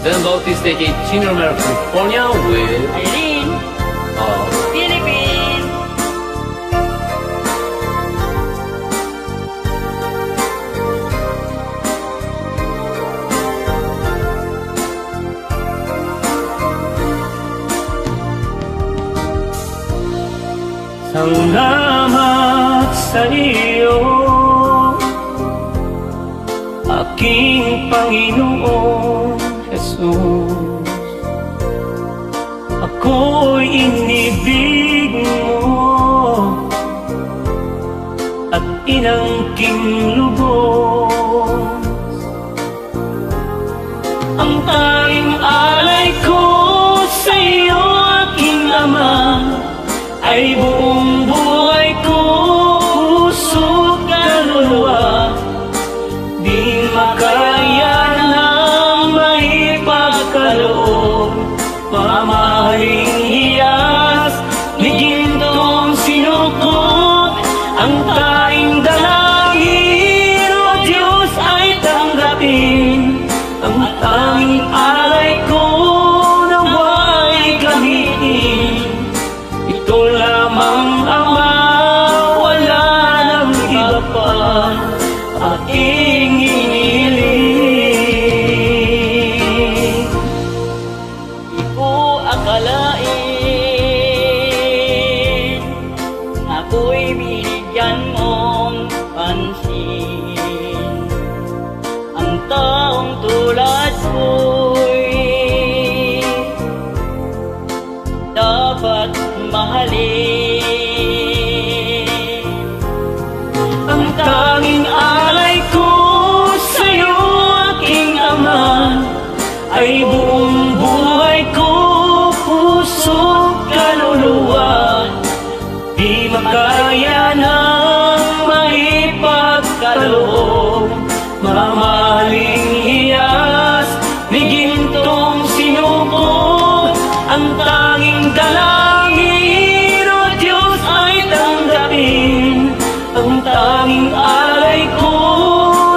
Then Bautista J. Chino Romero, California with Irene, Philippines. Salamat sa iyo, aking Panginoong Jesus. Ako'y inibig mo at inangking lubos. Ang tanging alay ko sa iyo, aking Ama, ay buong buhay ko, puso, kaluluwa. Di makaya nang maipagkaloob, mamahaling hiyas, ni gintong sinukot. Ang tanging dalangin, O Diyos, ay tanggapin. Ang tanging alay ko, nawa'y gamitin. Ito lamang, Ama, wala nang iba pa, aking hinihiling. Di ko akalain ako'y binigyan mong pansin. Ang taong tulad ko'y dapat mahalin. Ang tanging alay ko sa'yo, aking Ama, ay buong buhay ko, puso, kaluluwa. Di makaya nang maipagkaloob, mamahaling hiyas, ni gintong sinukot. Ang tanging dalangin, O Diyos, ay tanggapin. Ang tanging alay ko,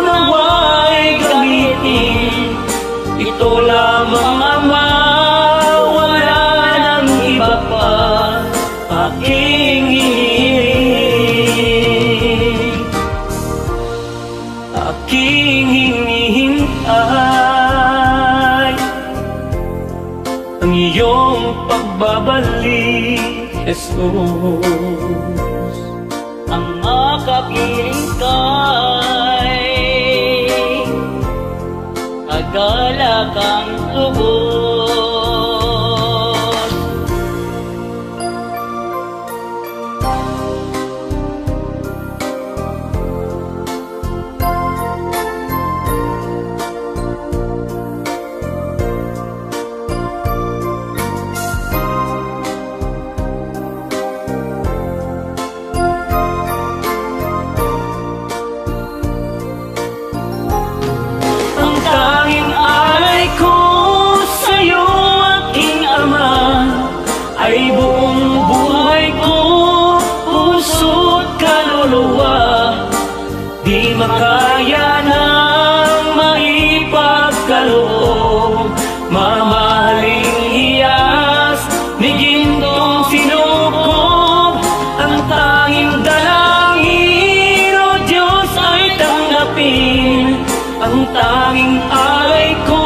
nawa'y gamitin. Ito lamang, Ama, wala nang iba pa, aking hinihiling. Aking hinihintay ang iyong pagbabalik, Jesus. Ang makapiling ka'y kagalakang lubos. Ang tanging alay ko sa'yo, aking Ama, ay buong buhay ko, puso't kaluluwa. Di makaya nang maipagkaloob, mamahaling hiyas, ni gintong sinukob. Ang tanging dalangin, O Diyos, ay tanggapin. Ang tanging alay ko,